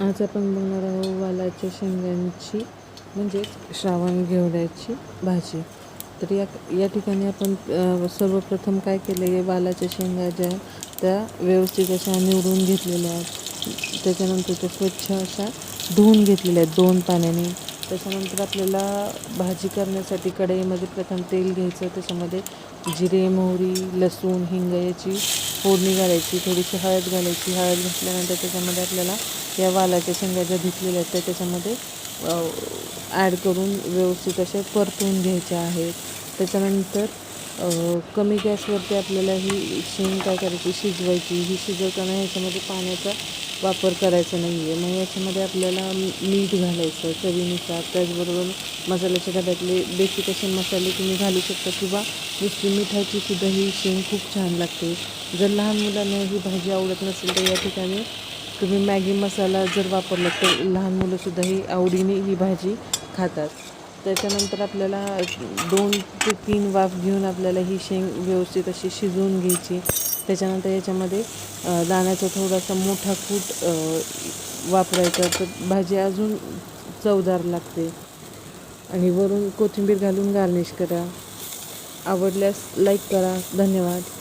आज आपण बघणार आहोत वालाच्या शेंगांची म्हणजेच श्रावण घेवड्याची भाजी. तर या ठिकाणी आपण सर्वप्रथम काय केलं आहे, वालाच्या शेंगा ज्या त्या व्यवस्थित अशा निवडून घेतलेल्या आहेत. त्याच्यानंतर त्या स्वच्छ अशा धुवून घेतलेल्या आहेत 2 पाण्याने. त्याच्यानंतर आपल्याला भाजी करण्यासाठी कढईमध्ये प्रथम तेल घ्यायचं, त्याच्यामध्ये जिरे, मोहरी, लसूण, हिंग याची फोडणी घालायची, थोडीशी हळद घालायची. हळद घातल्यानंतर त्याच्यामध्ये आपल्याला या वालाच्या शेंगा ज्या धुतलेल्या आहेत त्या त्याच्यामध्ये ॲड करून व्यवस्थित असे परतून घ्यायच्या आहेत. त्याच्यानंतर कमी गॅसवरती आपल्याला ही शेंग काय करायची, शिजवायची. ही शिजवताना ह्याच्यामध्ये पाण्याचा वापर करायचा नाही आहे. मग याच्यामध्ये आपल्याला मीठ घालायचं चवीनुसार. त्याचबरोबर मसाल्याच्या डब्यातले बेसिक असे मसाले तुम्ही घालू शकता किंवा नुसती मिठाची सुद्धा ही शेंग खूप छान लागते. जर लहान मुलांना ही भाजी आवडत नसेल तर या ठिकाणी तुम्ही मॅगी मसाला जर वापरला तर लहान मुलंसुद्धा ही आवडीने ही भाजी खातात. त्याच्यानंतर आपल्याला 2 ते 3 वाफ घेऊन आपल्याला ही शेंग व्यवस्थित अशी शिजवून घ्यायची. त्याच्यानंतर याच्यामध्ये दाण्याचा थोडासा मोठा कूट वापरायचा, तर भाजी अजून चवदार लागते. आणि वरून कोथिंबीर घालून गार्निश करा. आवडल्यास लाईक करा. धन्यवाद.